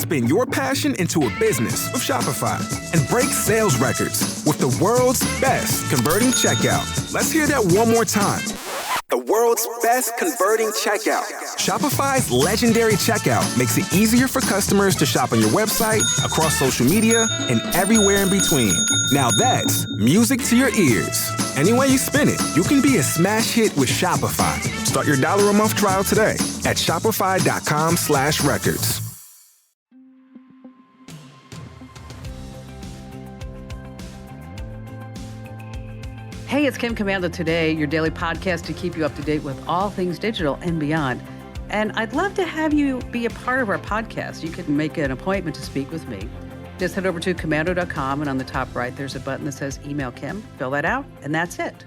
Spin your passion into a business with Shopify and break sales records with the world's best converting checkout. Let's hear that one more time. The world's best converting checkout. Shopify's legendary checkout makes it easier for customers to shop on your website, across social media, and everywhere in between. Now that's music to your ears. Any way you spin it, you can be a smash hit with Shopify. Start your $1 a month trial today at shopify.com/records. Hey, it's Kim Commando Today, your daily podcast to keep you up to date with all things digital and beyond. And I'd love to have you be a part of our podcast. You can make an appointment to speak with me. Just head over to commando.com, and on the top right, there's a button that says Email Kim. Fill that out, and that's it.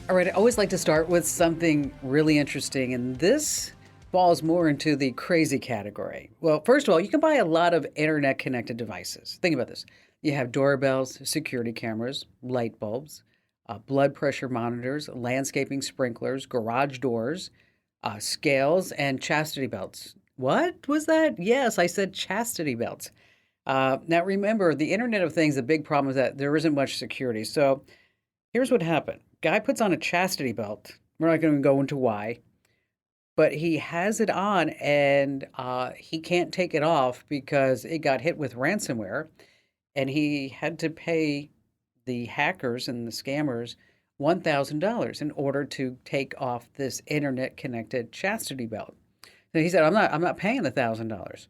All right, I always like to start with something really interesting, and this falls more into the crazy category. Well, first of all, you can buy a lot of internet-connected devices. Think about this. You have doorbells, security cameras, light bulbs, blood pressure monitors, landscaping sprinklers, garage doors, scales, and chastity belts. What was that? Yes, I said chastity belts. Now, remember, the Internet of Things, the big problem is that there isn't much security. So here's what happened. Guy puts on a chastity belt. We're not going to go into why. But he has it on, and he can't take it off because it got hit with ransomware. And he had to pay the hackers and the scammers $1,000 in order to take off this internet-connected chastity belt. So he said, I'm not paying the $1,000.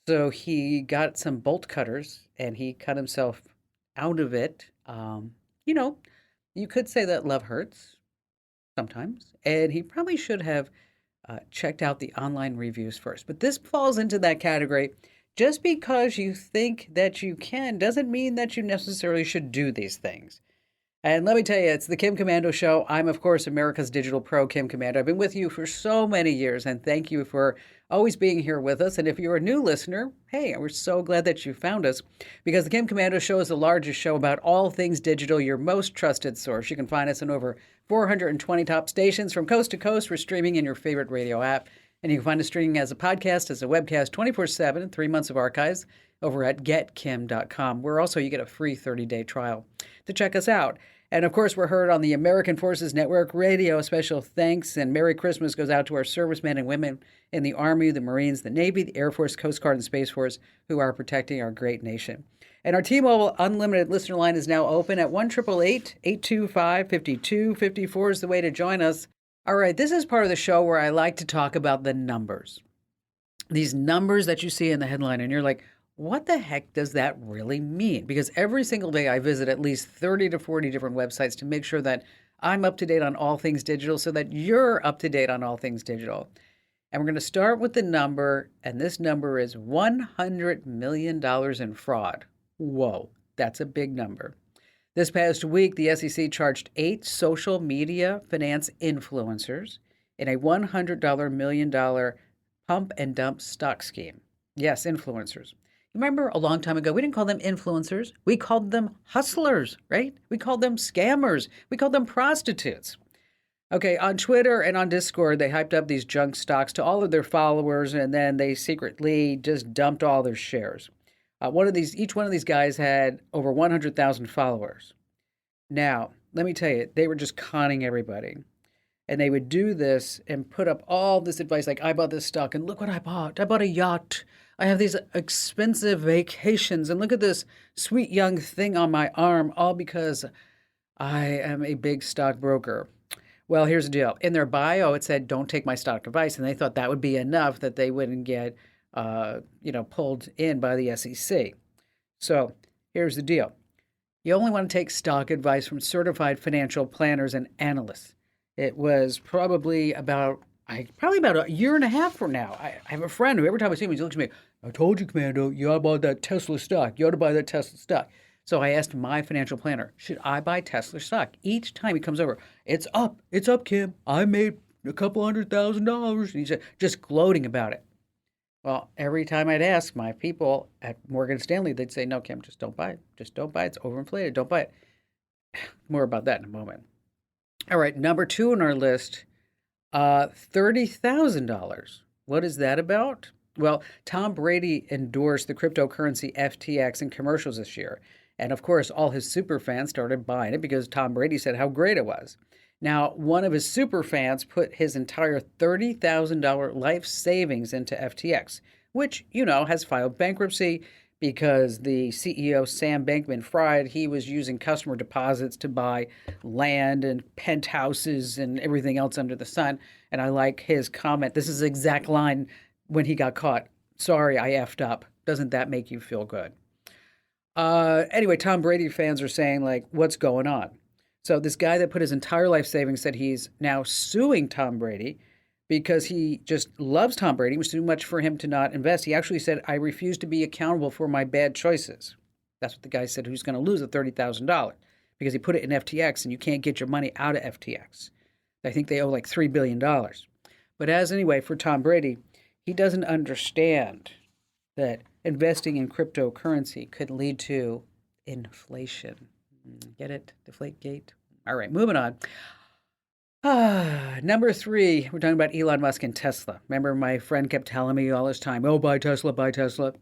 So he got some bolt cutters and he cut himself out of it. You could say that love hurts sometimes, and he probably should have checked out the online reviews first. But this falls into that category. Just because you think that you can doesn't mean that you necessarily should do these things. And let me tell you, it's the Kim Commando Show. I'm, of course, America's digital pro, Kim Commando. I've been with you for so many years, and thank you for always being here with us. And if you're a new listener, hey, we're so glad that you found us, because the Kim Commando Show is the largest show about all things digital, your most trusted source. You can find us in over 420 top stations from coast to coast. We're streaming in your favorite radio app. And you can find us streaming as a podcast, as a webcast, 24/7, 3 months of archives over at getkim.com, where also you get a free 30-day trial to check us out. And, of course, we're heard on the American Forces Network Radio. Special thanks and Merry Christmas goes out to our servicemen and women in the Army, the Marines, the Navy, the Air Force, Coast Guard, and Space Force who are protecting our great nation. And our T-Mobile Unlimited listener line is now open at 1-888-825-5254 is the way to join us. All right, this is part of the show where I like to talk about the numbers. These numbers that you see in the headline, and you're like, what the heck does that really mean? Because every single day I visit at least 30 to 40 different websites to make sure that I'm up to date on all things digital so that you're up to date on all things digital. And we're going to start with the number, and this number is $100 million in fraud. Whoa, that's a big number. This past week, the SEC charged 8 social media finance influencers in a $100 million pump and dump stock scheme. Yes, influencers. Remember a long time ago, we didn't call them influencers. We called them hustlers, right? We called them scammers. We called them prostitutes. Okay, on Twitter and on Discord, they hyped up these junk stocks to all of their followers, and then they secretly just dumped all their shares. Each one of these guys had over 100,000 followers. Now, let me tell you, they were just conning everybody. And they would do this and put up all this advice, like, I bought this stock, and look what I bought. I bought a yacht. I have these expensive vacations, and look at this sweet young thing on my arm, all because I am a big stockbroker. Well, here's the deal. In their bio, it said, don't take my stock advice, and they thought that would be enough that they wouldn't get pulled in by the SEC. So here's the deal. You only want to take stock advice from certified financial planners and analysts. It was probably about a year and a half from now. I have a friend who every time I see him, he looks at me, I told you, Commando, you ought to buy that Tesla stock. You ought to buy that Tesla stock. So I asked my financial planner, should I buy Tesla stock? Each time he comes over, it's up, Kim. I made a couple $100,000. And he's just gloating about it. Well, every time I'd ask my people at Morgan Stanley, they'd say, no, Kim, just don't buy it. Just don't buy it. It's overinflated. Don't buy it. More about that in a moment. All right, number 2 on our list, $30,000. What is that about? Well, Tom Brady endorsed the cryptocurrency FTX in commercials this year. And of course, all his super fans started buying it because Tom Brady said how great it was. Now, one of his super fans put his entire $30,000 life savings into FTX, which, has filed bankruptcy because the CEO, Sam Bankman-Fried, he was using customer deposits to buy land and penthouses and everything else under the sun. And I like his comment. This is the exact line when he got caught. Sorry, I effed up. Doesn't that make you feel good? Anyway, Tom Brady fans are saying, like, what's going on? So this guy that put his entire life savings said he's now suing Tom Brady because he just loves Tom Brady. It was too much for him to not invest. He actually said, I refuse to be accountable for my bad choices. That's what the guy said, who's going to lose the $30,000 because he put it in FTX and you can't get your money out of FTX. I think they owe like $3 billion. But anyway, for Tom Brady, he doesn't understand that investing in cryptocurrency could lead to inflation. Get it? Deflategate? All right, moving on. Number 3, we're talking about Elon Musk and Tesla. Remember my friend kept telling me all this time, oh, buy Tesla, buy Tesla.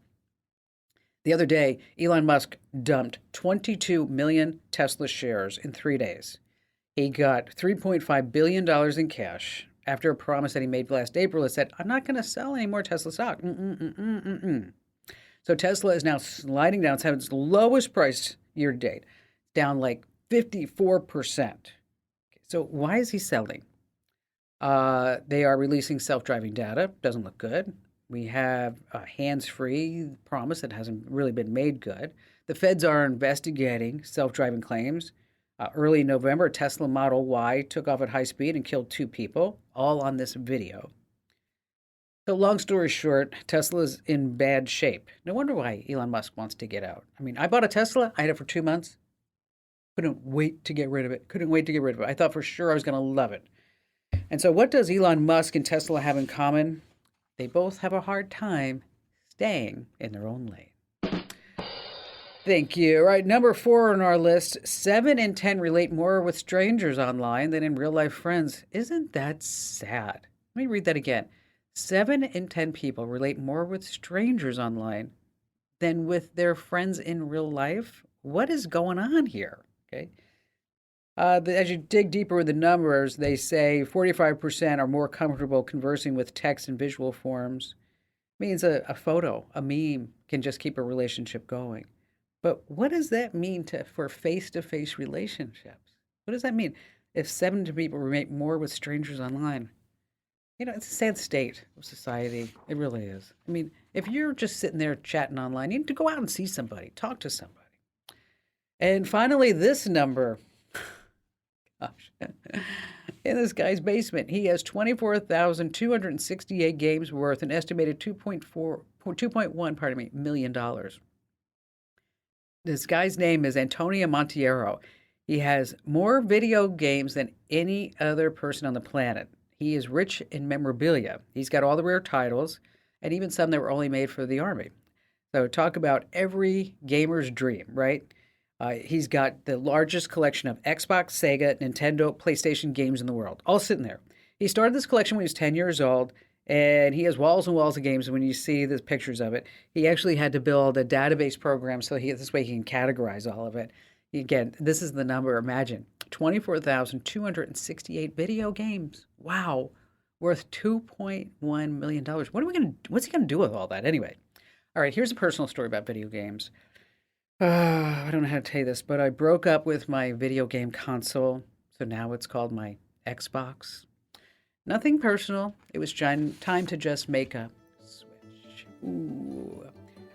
The other day, Elon Musk dumped 22 million Tesla shares in 3 days. He got $3.5 billion in cash after a promise that he made last April that said, I'm not going to sell any more Tesla stock. So Tesla is now sliding down. It's having its lowest price year to date, down like 54%. So why is he selling? They are releasing self-driving data. Doesn't look good. We have a hands-free promise that hasn't really been made good. The feds are investigating self-driving claims. Early November, a Tesla Model Y took off at high speed and killed 2 people, all on this video. So long story short, Tesla's in bad shape. No wonder why Elon Musk wants to get out. I mean, I bought a Tesla. I had it for 2 months. Couldn't wait to get rid of it. I thought for sure I was going to love it. And so what does Elon Musk and Tesla have in common? They both have a hard time staying in their own lane. Thank you. All right, number 4 on our list, 7 in 10 relate more with strangers online than in real-life friends. Isn't that sad? Let me read that again. 7 in 10 people relate more with strangers online than with their friends in real life. What is going on here? Okay. As you dig deeper with the numbers, they say 45% are more comfortable conversing with text and visual forms. It means a photo, a meme can just keep a relationship going. But what does that mean for face-to-face relationships? What does that mean? If 7 people relate more with strangers online, it's a sad state of society. It really is. I mean, if you're just sitting there chatting online, you need to go out and see somebody, talk to somebody. And finally, this number, gosh, in this guy's basement, he has 24,268 games worth an estimated $2.1 million. This guy's name is Antonio Monteiro. He has more video games than any other person on the planet. He is rich in memorabilia. He's got all the rare titles and even some that were only made for the Army. So talk about every gamer's dream, right? He's got the largest collection of Xbox, Sega, Nintendo, PlayStation games in the world, all sitting there. He started this collection when he was 10 years old, and he has walls and walls of games. And when you see the pictures of it, he actually had to build a database program so this way he can categorize all of it. Again, this is the number. Imagine 24,268 video games. Wow, worth $2.1 million. What's he gonna do with all that anyway? All right, here's a personal story about video games. I don't know how to tell you this, but I broke up with my video game console, so now it's called my Xbox. Nothing personal. It was time to just make a switch. Ooh.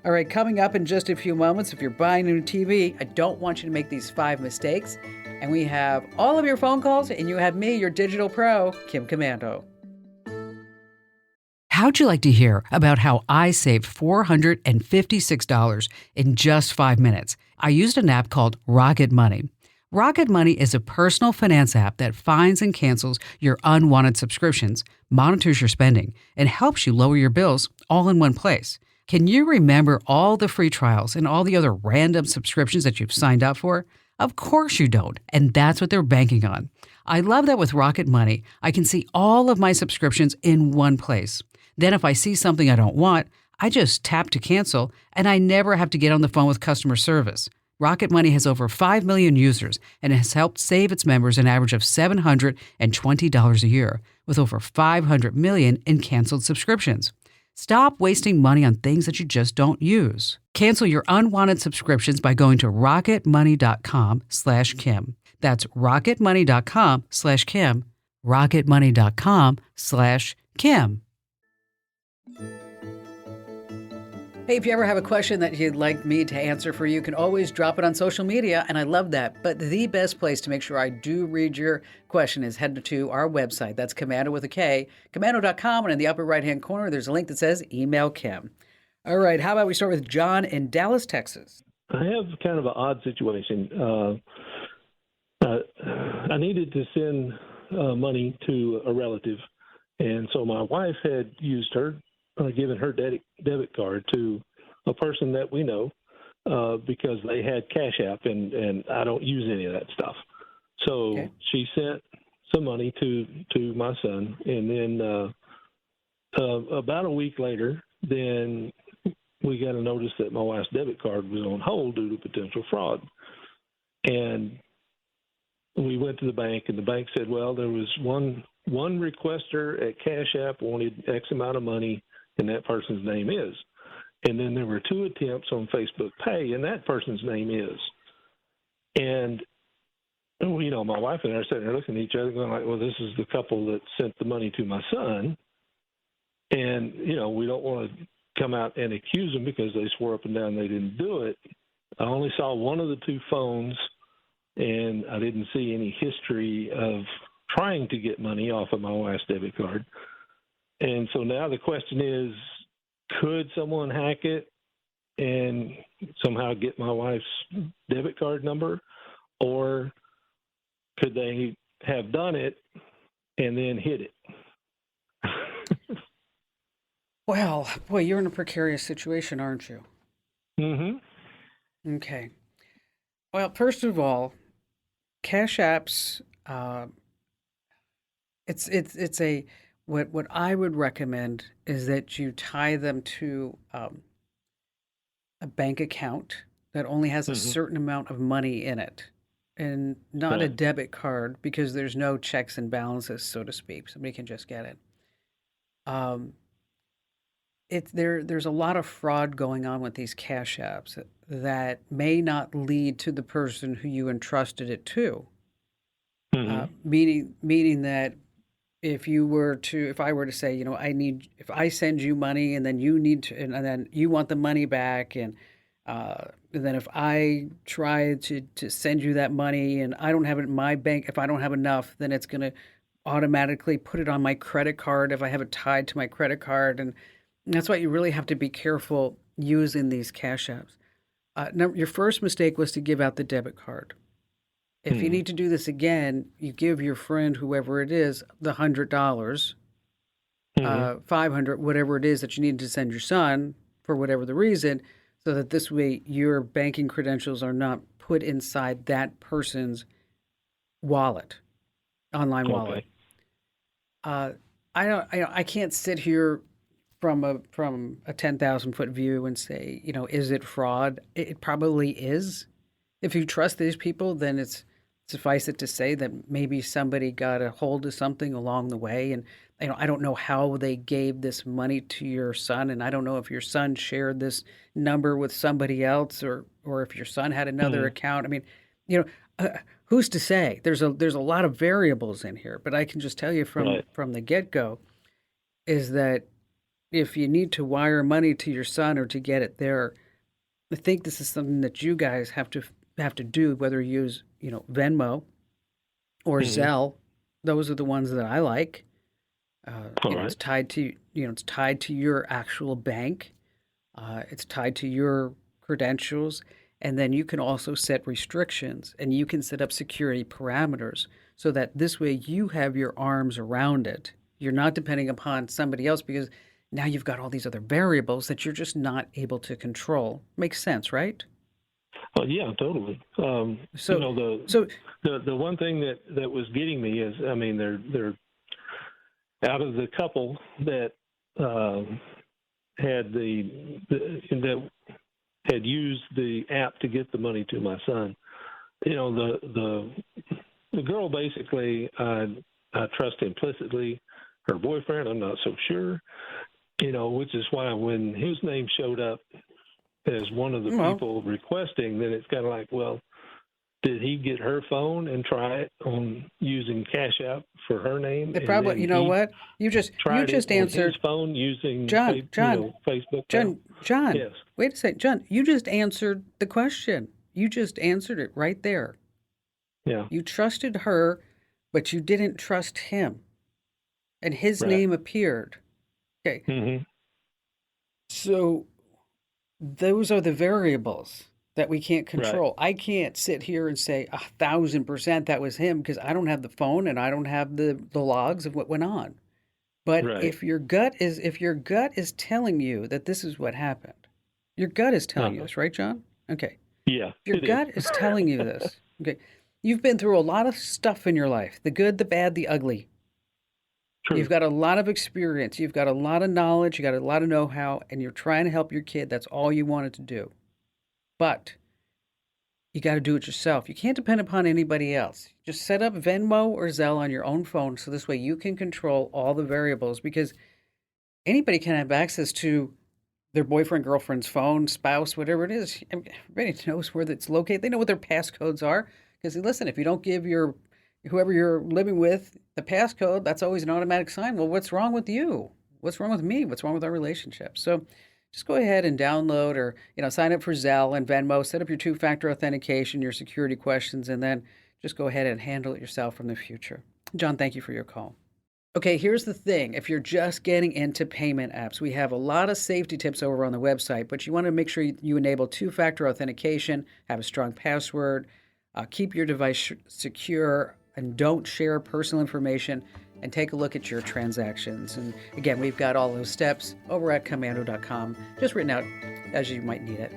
All right, coming up in just a few moments, if you're buying a new TV, I don't want you to make these 5 mistakes. And we have all of your phone calls, and you have me, your digital pro, Kim Commando. How'd you like to hear about how I saved $456 in just 5 minutes? I used an app called Rocket Money. Rocket Money is a personal finance app that finds and cancels your unwanted subscriptions, monitors your spending, and helps you lower your bills all in one place. Can you remember all the free trials and all the other random subscriptions that you've signed up for? Of course you don't, and that's what they're banking on. I love that with Rocket Money, I can see all of my subscriptions in one place. Then if I see something I don't want, I just tap to cancel, and I never have to get on the phone with customer service. Rocket Money has over 5 million users and has helped save its members an average of $720 a year, with over 500 million in canceled subscriptions. Stop wasting money on things that you just don't use. Cancel your unwanted subscriptions by going to rocketmoney.com/Kim. That's rocketmoney.com/Kim. rocketmoney.com/Kim. Hey, if you ever have a question that you'd like me to answer for you, you can always drop it on social media, and I love that. But the best place to make sure I do read your question is head to our website. That's Komando with a K, komando.com, and in the upper right-hand corner, there's a link that says Email Kim. All right, how about we start with John in Dallas, Texas? I have kind of an odd situation. I needed to send money to a relative, and so my wife had used given her debit card to a person that we know because they had Cash App, and I don't use any of that stuff. So she sent some money to my son, and then about a week later, then we got a notice that my wife's debit card was on hold due to potential fraud. And we went to the bank, and the bank said, well, there was one requester at Cash App wanted X amount of money, and that person's name is. And then there were 2 attempts on Facebook Pay, and that person's name is. And, my wife and I are sitting there looking at each other going like, well, this is the couple that sent the money to my son. And, we don't want to come out and accuse them because they swore up and down they didn't do it. I only saw one of the 2 phones, and I didn't see any history of trying to get money off of my wife's debit card. And so now the question is, could someone hack it and somehow get my wife's debit card number? Or could they have done it and then hid it? Well, boy, you're in a precarious situation, aren't you? Mm-hmm. Okay. Well, first of all, Cash Apps, it's a what I would recommend is that you tie them to a bank account that only has a certain amount of money in it, and not a debit card, because there's no checks and balances, so to speak. Somebody can just get it. There's a lot of fraud going on with these Cash Apps that may not lead to the person who you entrusted it to. Meaning that if I were to say, if I send you money and then you need to, and then you want the money back, and then if I try to send you that money and I don't have it in my bank, if I don't have enough, then it's going to automatically put it on my credit card if I have it tied to my credit card. And that's why you really have to be careful using these Cash Apps. Your first mistake was to give out the debit card. If you need to do this again, you give your friend, whoever it is, the $100, $500, whatever it is that you need to send your son for whatever the reason, so that this way your banking credentials are not put inside that person's wallet, online wallet. I can't sit here from a 10,000-foot view and say, is it fraud? It probably is. If you trust these people, then it's suffice it to say that maybe somebody got a hold of something along the way. And I don't know how they gave this money to your son, and I don't know if your son shared this number with somebody else, or if your son had another account. I mean, who's to say? There's a lot of variables in here, but I can just tell you from the get-go is that if you need to wire money to your son or to get it there, I think this is something that you guys have to do, whether you use, Venmo or Zelle. Those are the ones that I like. It's tied to, it's tied to your actual bank. It's tied to your credentials. And then you can also set restrictions, and you can set up security parameters so that this way you have your arms around it. You're not depending upon somebody else, because now you've got all these other variables that you're just not able to control. Makes sense, right? Well, yeah, totally. The one thing that was getting me is, they're out of the couple that had that had used the app to get the money to my son. You know, the girl basically, I trust implicitly. Her boyfriend, I'm not so sure. You know, which is why when his name showed up as one of the people requesting, then it's kind of like, well, did he get her phone and try it on using Cash App for her name? They probably, you know what? You just answered his phone using Facebook. John. Yes. Wait a second, John. You just answered the question. You just answered it right there. Yeah. You trusted her, but you didn't trust him, and his name appeared. Okay. Mm-hmm. So those are the variables that we can't control. Right. I can't sit here and say 1,000% that was him because I don't have the phone and I don't have the logs of what went on. But if your gut is telling you that this is what happened, your gut is telling you this, right, John? Okay. Yeah. Your gut is telling you this. Okay. You've been through a lot of stuff in your life, the good, the bad, the ugly. True. You've got a lot of experience. You've got a lot of knowledge. You got a lot of know-how, and you're trying to help your kid. That's all you wanted to do. But you got to do it yourself. You can't depend upon anybody else. Just set up Venmo or Zelle on your own phone so this way you can control all the variables because anybody can have access to their boyfriend, girlfriend's phone, spouse, whatever it is. Everybody knows where it's located. They know what their passcodes are. Because listen, if you don't give whoever you're living with the passcode, that's always an automatic sign. Well, what's wrong with you? What's wrong with me? What's wrong with our relationship? So just go ahead and download or sign up for Zelle and Venmo, set up your two-factor authentication, your security questions, and then just go ahead and handle it yourself from the future. John, thank you for your call. Okay, here's the thing. If you're just getting into payment apps, we have a lot of safety tips over on the website, but you want to make sure you enable two-factor authentication, have a strong password, keep your device secure, and don't share personal information, and take a look at your transactions. And again, we've got all those steps over at Komando.com, just written out as you might need it.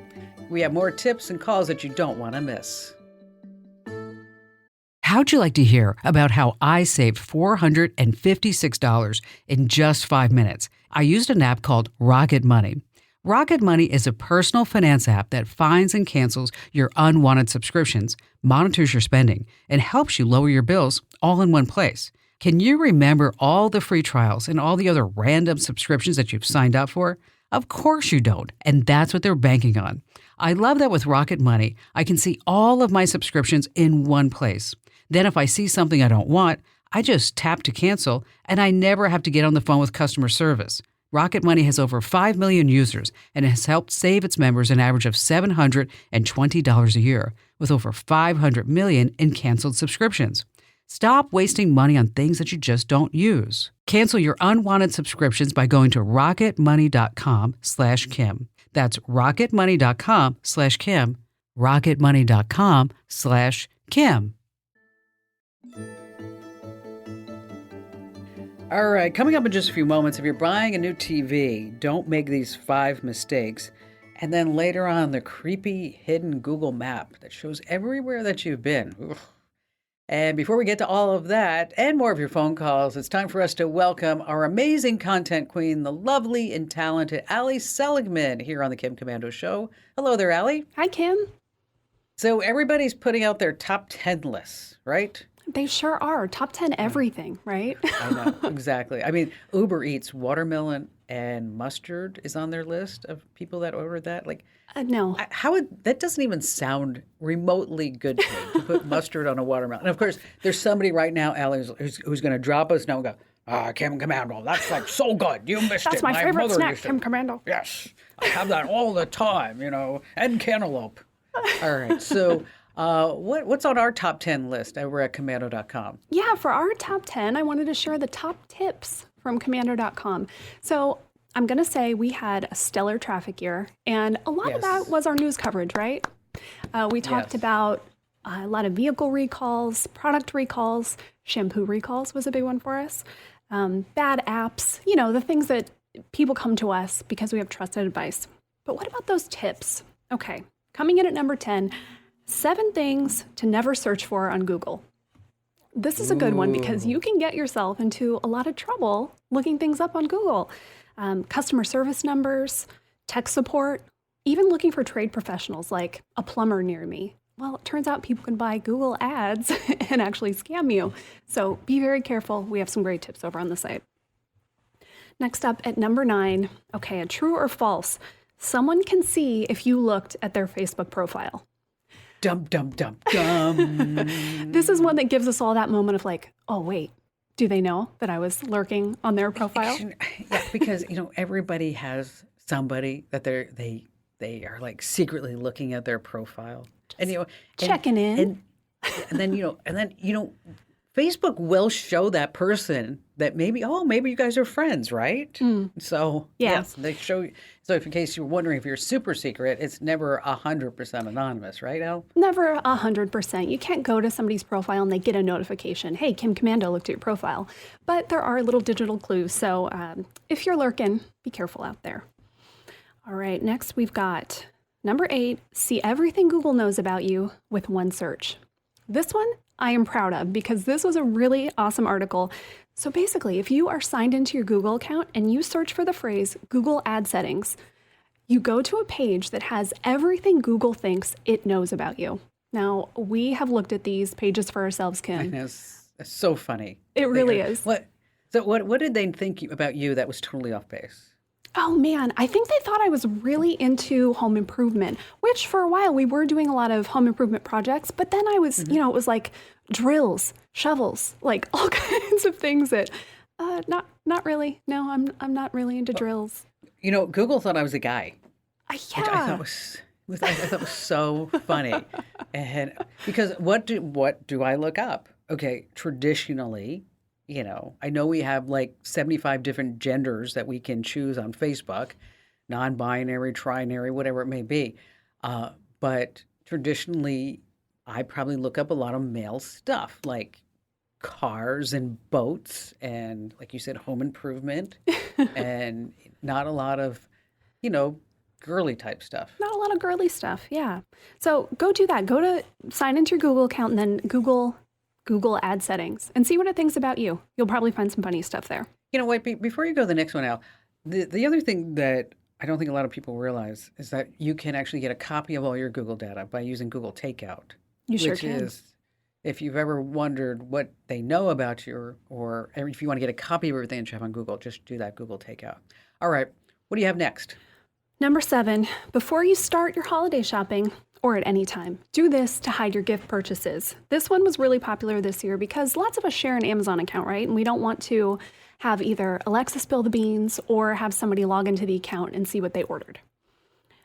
We have more tips and calls that you don't want to miss. How'd you like to hear about how I saved $456 in just 5 minutes? I used an app called Rocket Money. Rocket Money is a personal finance app that finds and cancels your unwanted subscriptions, monitors your spending, and helps you lower your bills all in one place. Can you remember all the free trials and all the other random subscriptions that you've signed up for? Of course you don't, and that's what they're banking on. I love that with Rocket Money, I can see all of my subscriptions in one place. Then if I see something I don't want, I just tap to cancel, and I never have to get on the phone with customer service. Rocket Money has over 5 million users and has helped save its members an average of $720 a year, with over 500 million in canceled subscriptions. Stop wasting money on things that you just don't use. Cancel your unwanted subscriptions by going to rocketmoney.com/Kim. That's rocketmoney.com/Kim. rocketmoney.com/Kim. All right, coming up in just a few moments, if you're buying a new TV, don't make these 5 mistakes. And then later on, the creepy hidden Google map that shows everywhere that you've been. Ugh. And before we get to all of that and more of your phone calls, it's time for us to welcome our amazing content queen, the lovely and talented Allie Seligman here on the Kim Komando Show. Hello there, Allie. Hi, Kim. So everybody's putting out their top 10 lists, right? They sure are. Top 10 everything, right? I know, exactly. I mean, Uber Eats watermelon and mustard is on their list of people that ordered that. Like, no. That doesn't even sound remotely good to me, to put mustard on a watermelon. And of course, there's somebody right now, Allie, who's going to drop us now and go, Kim Komando, that's like so good. You missed That's it. my favorite snack, Kim Komando. Yes, I have that all the time, and cantaloupe. All right, so what's on our top 10 list over at Komando.com? Yeah, for our top 10, I wanted to share the top tips from Komando.com. So I'm going to say we had a stellar traffic year, and a lot of that was our news coverage, right? We talked about a lot of vehicle recalls, product recalls, shampoo recalls was a big one for us, bad apps, the things that people come to us because we have trusted advice. But what about those tips? Okay, coming in at number 10, 7 things to never search for on Google. This is a good one because you can get yourself into a lot of trouble looking things up on Google. customer service numbers, tech support, even looking for trade professionals like a plumber near me. Well, it turns out people can buy Google ads and actually scam you. So be very careful. We have some great tips over on the site. Next up at number 9, okay, a true or false. Someone can see if you looked at their Facebook profile. Dum, dum, dum, dum. This is one that gives us all that moment of like, oh, wait, do they know that I was lurking on their profile? Yeah, because, everybody has somebody that they are like secretly looking at their profile. And checking in. And then Facebook will show that person that maybe you guys are friends, right? So yes, they show you. So if in case you're wondering if you're super secret, it's never 100% anonymous, right, Elle? Never 100%. You can't go to somebody's profile and they get a notification. Hey, Kim Commando looked at your profile. But there are little digital clues. So if you're lurking, be careful out there. All right, next we've got number 8, see everything Google knows about you with one search. This one I am proud of because this was a really awesome article. So basically, if you are signed into your Google account and you search for the phrase Google ad settings, you go to a page that has everything Google thinks it knows about you. Now, we have looked at these pages for ourselves, Kim. I know, it's so funny. It really is. What did they think about you that was totally off base? Oh man, I think they thought I was really into home improvement, which for a while we were doing a lot of home improvement projects, but then I was, it was like drills, shovels, like all kinds of things that, not really. No, I'm not really into drills. Google thought I was a guy. Yeah. Which I thought was so funny. And because what do I look up? Okay, traditionally, I know we have like 75 different genders that we can choose on Facebook, non-binary, trinary, whatever it may be. But traditionally, I probably look up a lot of male stuff like cars and boats and, like you said, home improvement and not a lot of, girly type stuff. Not a lot of girly stuff, yeah. So go do that. Go to sign into your Google account and then Google ad settings and see what it thinks about you. You'll probably find some funny stuff there. Wait, before you go to the next one, Al, the other thing that I don't think a lot of people realize is that you can actually get a copy of all your Google data by using Google Takeout. You sure can. Which is, if you've ever wondered what they know about you or if you want to get a copy of everything that you have on Google, just do that Google Takeout. All right, what do you have next? Number 7, before you start your holiday shopping, or at any time, do this to hide your gift purchases. This one was really popular this year because lots of us share an Amazon account, right? And we don't want to have either Alexa spill the beans or have somebody log into the account and see what they ordered.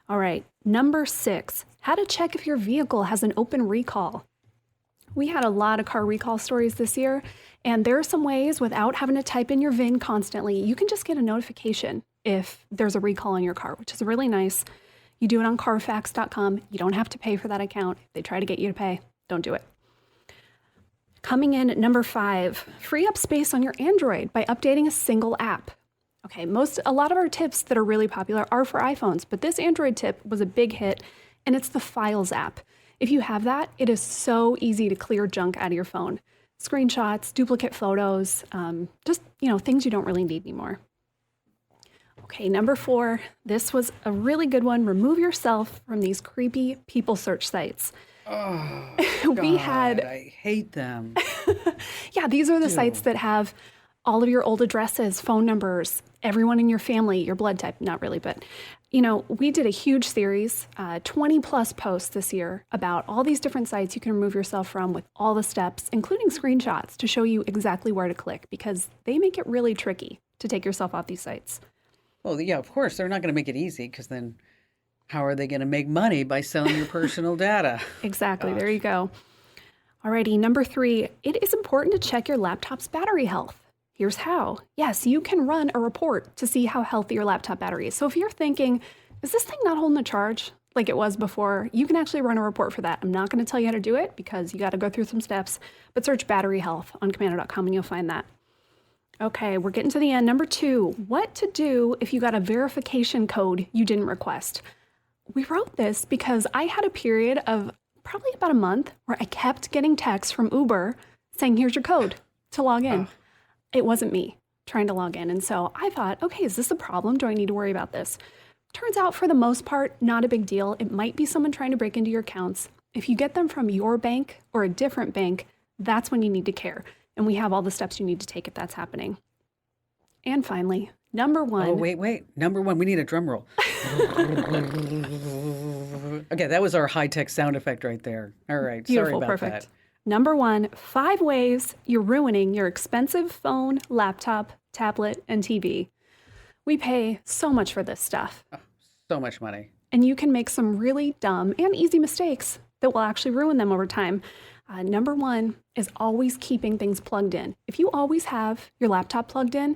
All right, number 6, how to check if your vehicle has an open recall. We had a lot of car recall stories this year, and there are some ways without having to type in your VIN constantly, you can just get a notification if there's a recall on your car, which is really nice. You do it on Carfax.com. You don't have to pay for that account. If they try to get you to pay, don't do it. Coming in at number 5, free up space on your Android by updating a single app. Okay, a lot of our tips that are really popular are for iPhones, but this Android tip was a big hit, and it's the Files app. If you have that, it is so easy to clear junk out of your phone. Screenshots, duplicate photos, just, things you don't really need anymore. Okay, number 4, this was a really good one. Remove yourself from these creepy people search sites. Oh, I hate them. Yeah, these are the sites that have all of your old addresses, phone numbers, everyone in your family, your blood type. Not really, but, we did a huge series, 20 plus posts this year about all these different sites you can remove yourself from with all the steps, including screenshots to show you exactly where to click because they make it really tricky to take yourself off these sites. Well, yeah, of course, they're not going to make it easy because then how are they going to make money by selling your personal data? Exactly. Gosh. There you go. Alrighty, number 3, it is important to check your laptop's battery health. Here's how. Yes, you can run a report to see how healthy your laptop battery is. So if you're thinking, is this thing not holding a charge like it was before? You can actually run a report for that. I'm not going to tell you how to do it because you got to go through some steps, but search battery health on commando.com and you'll find that. Okay, we're getting to the end. Number 2, what to do if you got a verification code you didn't request. We wrote this because I had a period of probably about a month where I kept getting texts from Uber saying, here's your code to log in. It wasn't me. trying to log in. And so I thought, okay, is this a problem? Do I need to worry about this? Turns out for the most part, not a big deal. It might be someone trying to break into your accounts. If you get them from your bank or a different bank, that's when you need to care. And we have all the steps you need to take if that's happening. And finally, number one. Oh, wait. Number one, we need a drum roll. Okay, that was our high-tech sound effect right there. All right, Beautiful, sorry about perfect. that. Number one, 5 ways you're ruining your expensive phone, laptop, tablet, and TV. We pay so much for this stuff. Oh, so much money. And you can make some really dumb and easy mistakes that will actually ruin them over time. Number one is always keeping things plugged in. If you always have your laptop plugged in,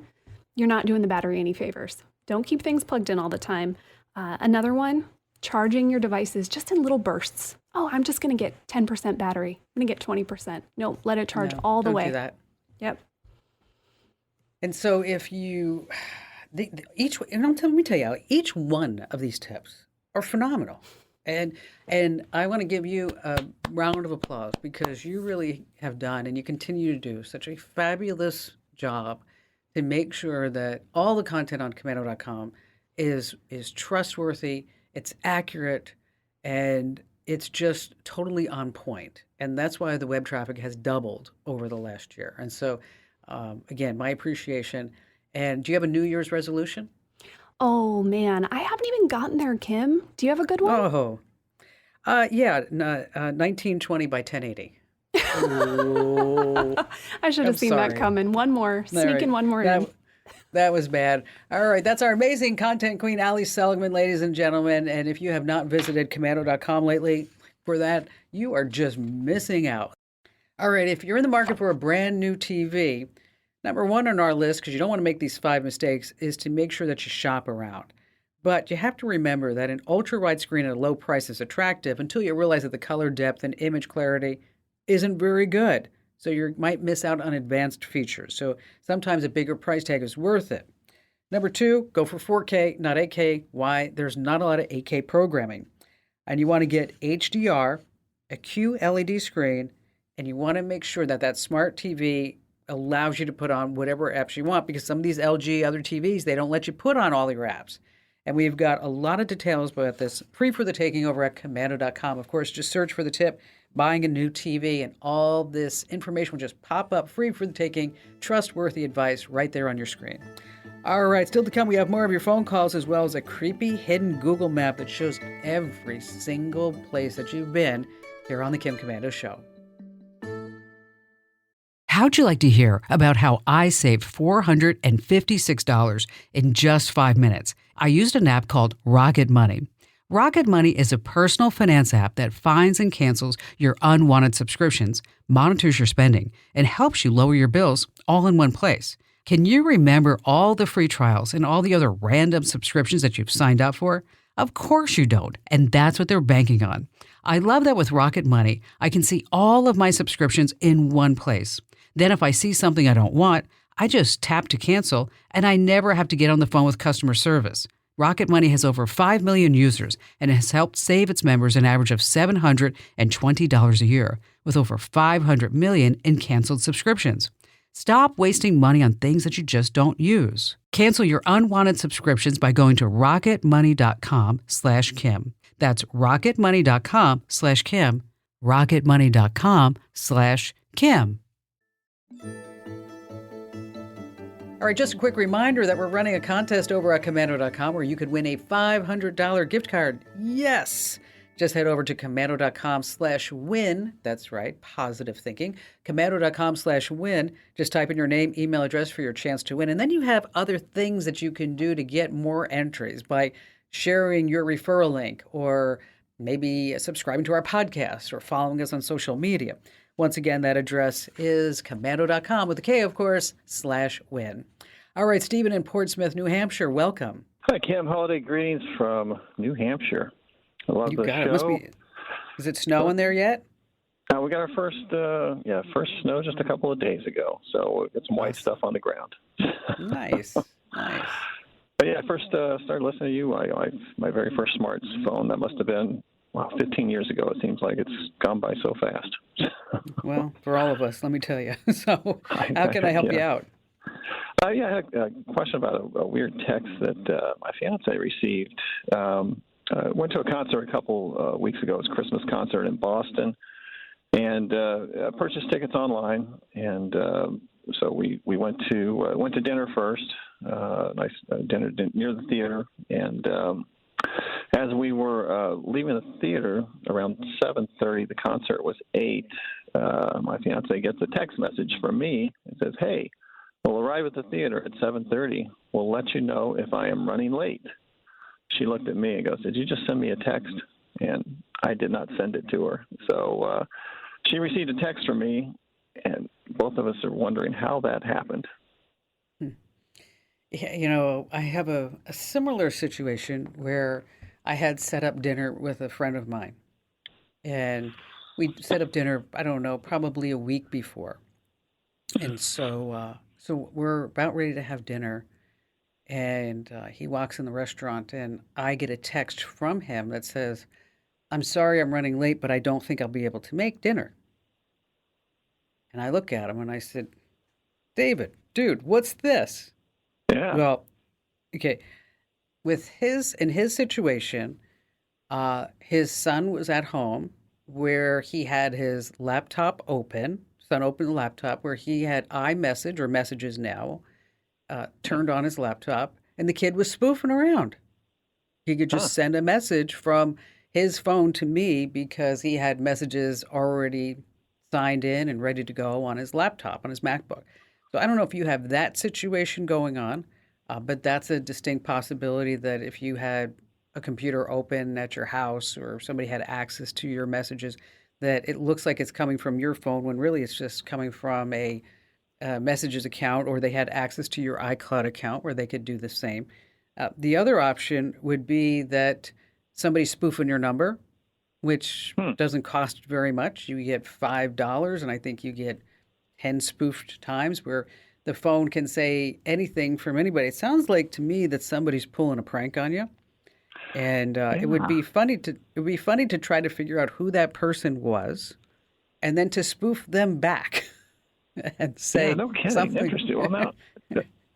you're not doing the battery any favors. Don't keep things plugged in all the time. Another one, charging your devices just in little bursts. Oh, I'm just going to get 10% battery. I'm going to get 20%. No, let it charge all the way. Don't do that. Yep. And so if you, let me tell you, each one of these tips are phenomenal. And I want to give you a round of applause because you really have done and you continue to do such a fabulous job to make sure that all the content on Commando.com is trustworthy, it's accurate, and it's just totally on point. And that's why the web traffic has doubled over the last year. And so, again, my appreciation. And do you have a New Year's resolution? Oh, man. I haven't even gotten there, Kim. Do you have a good one? Oh, 1920 by 1080. I should have seen that coming. One more. Sneak in one more in. That was bad. All right. That's our amazing content queen, Ali Seligman, ladies and gentlemen. And if you have not visited Commando.com lately, for that, you are just missing out. All right. If you're in the market for a brand new TV, number one on our list, because you don't want to make these 5 mistakes, is to make sure that you shop around. But you have to remember that an ultra-wide screen at a low price is attractive until you realize that the color depth and image clarity isn't very good. So you might miss out on advanced features. So sometimes a bigger price tag is worth it. Number 2, go for 4K, not 8K. Why? There's not a lot of 8K programming. And you want to get HDR, a QLED screen, and you want to make sure that that smart TV allows you to put on whatever apps you want, because some of these LG other TVs, they don't let you put on all your apps. And we've got a lot of details about this free for the taking over at Commando.com. Of course, just search for the tip, buying a new TV, and all this information will just pop up free for the taking, trustworthy advice right there on your screen. All right, still to come, we have more of your phone calls as well as a creepy hidden Google map that shows every single place that you've been here on the Kim Commando Show. How'd you like to hear about how I saved $456 in just 5 minutes? I used an app called Rocket Money. Rocket Money is a personal finance app that finds and cancels your unwanted subscriptions, monitors your spending, and helps you lower your bills all in one place. Can you remember all the free trials and all the other random subscriptions that you've signed up for? Of course you don't, and that's what they're banking on. I love that with Rocket Money, I can see all of my subscriptions in one place. Then if I see something I don't want, I just tap to cancel, and I never have to get on the phone with customer service. Rocket Money has over 5 million users and has helped save its members an average of $720 a year, with over 500 million in canceled subscriptions. Stop wasting money on things that you just don't use. Cancel your unwanted subscriptions by going to rocketmoney.com/Kim. That's rocketmoney.com/Kim. rocketmoney.com/Kim. All right, just a quick reminder that we're running a contest over at Commando.com where you could win a $500 gift card. Yes! Just head over to Commando.com/win. That's right, positive thinking. Commando.com/win. Just type in your name, email address for your chance to win. And then you have other things that you can do to get more entries by sharing your referral link or maybe subscribing to our podcast or following us on social media. Once again, that address is Commando.com with a K, of course, /win. All right, Stephen in Portsmouth, New Hampshire, welcome. Hi, Kim. Holiday greetings from New Hampshire. I love the show. It must be, is it snowing there yet? We got our first snow just a couple of days ago, so we've got some white stuff on the ground. Nice, nice. But yeah, I first started listening to you. My very first smartphone, that must have been 15 years ago. It seems like it's gone by so fast. Well, for all of us, let me tell you. So how can I help you out? Yeah, I had a question about a weird text that my fiance received. Went to a concert a couple weeks ago. It was a Christmas concert in Boston, and purchased tickets online. And so we went to dinner first. Nice dinner near the theater. And as we were leaving the theater around 7:30, the concert was 8. My fiance gets a text message from me. It says, "Hey, we'll arrive at the theater at 7:30. We'll let you know if I am running late." She looked at me and goes, "Did you just send me a text?" And I did not send it to her. So she received a text from me, and both of us are wondering how that happened. Yeah, I have a similar situation where I had set up dinner with a friend of mine. And we set up dinner, I don't know, probably a week before. And so we're about ready to have dinner. And he walks in the restaurant, and I get a text from him that says, "I'm sorry I'm running late, but I don't think I'll be able to make dinner." And I look at him and I said, "David, dude, what's this?" Yeah. Well, okay, in his situation, his son was at home where he had his laptop open. Son opened the laptop where he had iMessage or Messages Now turned on his laptop, and the kid was spoofing around. He could Huh. just send a message from his phone to me because he had messages already signed in and ready to go on his laptop, on his MacBook. So I don't know if you have that situation going on, but that's a distinct possibility that if you had a computer open at your house or somebody had access to your messages, that it looks like it's coming from your phone when really it's just coming from a messages account, or they had access to your iCloud account where they could do the same. The other option would be that somebody's spoofing your number, which Hmm. doesn't cost very much. You get $5, and I think you get 10 spoofed times where the phone can say anything from anybody. It sounds like to me that somebody's pulling a prank on you. And it would Yeah. be funny to try to figure out who that person was, and then to spoof them back and Yeah, say no kidding. something. Interesting. Well, now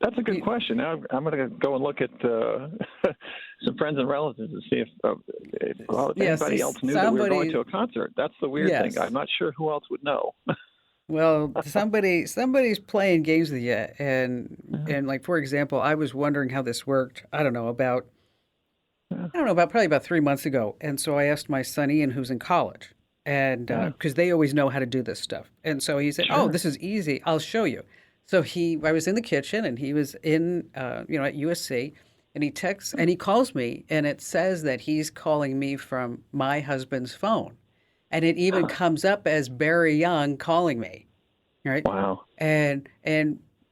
that's a good You- question. Now I'm going to go and look at some friends and relatives to see if yes, anybody else knew that we were going somebody. to a concert. That's the weird thing. Yes. I'm not sure who else would know. Well, somebody's playing games with you, Yeah. and like for example, I was wondering how this worked. Yeah. About probably about 3 months ago, and so I asked my son Ian, who's in college, and Yeah. because they always know how to do this stuff, and so he said, "Oh, Sure. this is easy. I'll show you." So I was in the kitchen, and he was in, at USC, and he calls me, and it says that he's calling me from my husband's phone, and it even Huh. comes up as Barry Young calling me, right? Wow. And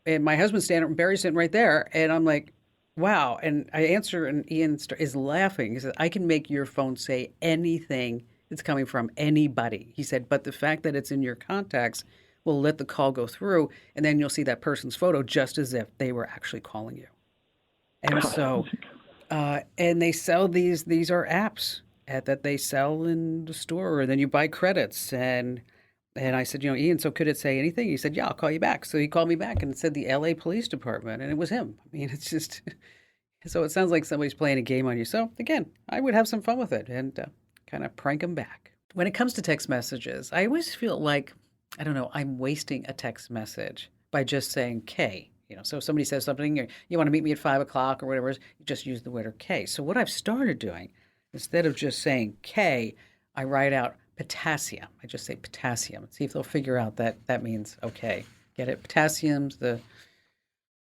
my husband's standing, Barry's sitting right there, and I'm like, wow. And I answer, and is laughing. He says, "I can make your phone say anything that's coming from anybody." He said, "But the fact that it's in your contacts will let the call go through, and then you'll see that person's photo just as if they were actually calling you." And so, and they sell these are apps that they sell in the store, and then you buy credits. And I said, "Ian, so could it say anything?" He said, "Yeah, I'll call you back." So he called me back and it said the LA Police Department, and it was him. I mean, it's just, so it sounds like somebody's playing a game on you. So again, I would have some fun with it and kind of prank them back. When it comes to text messages, I always feel like, I don't know, I'm wasting a text message by just saying K. So if somebody says something, or you want to meet me at 5 o'clock or whatever, you just use the letter K. So what I've started doing, instead of just saying K, I write out potassium. I just say potassium and see if they'll figure out that that means okay. Get it? Potassium's the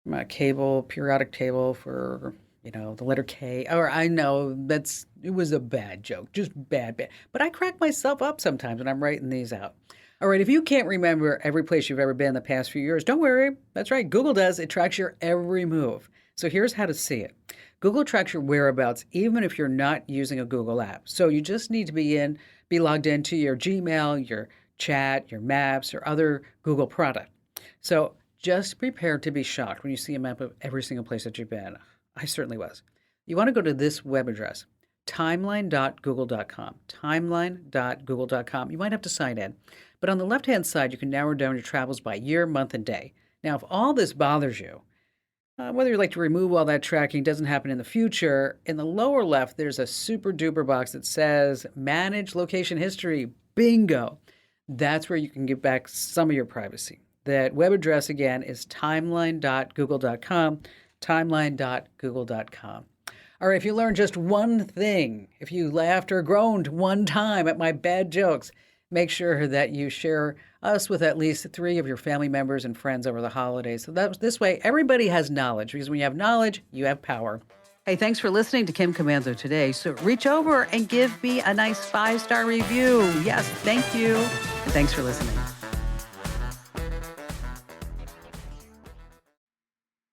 periodic table for, the letter K. Or I know it was a bad joke, just bad. But I crack myself up sometimes when I'm writing these out. All right, if you can't remember every place you've ever been in the past few years, don't worry. That's right, Google does. It tracks your every move. So here's how to see it. Google tracks your whereabouts even if you're not using a Google app. So you just need to be logged into your Gmail, your chat, your maps, or other Google product. So just prepare to be shocked when you see a map of every single place that you've been. I certainly was. You want to go to this web address, timeline.google.com. Timeline.google.com. You might have to sign in. But on the left-hand side, you can narrow down your travels by year, month, and day. Now, if all this bothers you, Whether you like to remove all that tracking doesn't happen in the future. In the lower left, there's a super duper box that says Manage Location History. Bingo. That's where you can get back some of your privacy. That web address again is timeline.google.com, timeline.google.com. All right, if you learned just one thing, if you laughed or groaned one time at my bad jokes, make sure that you share us with at least 3 of your family members and friends over the holidays. So this way, everybody has knowledge, because when you have knowledge, you have power. Hey, thanks for listening to Kim Commando today. So reach over and give me a nice 5-star review. Yes, thank you. And thanks for listening.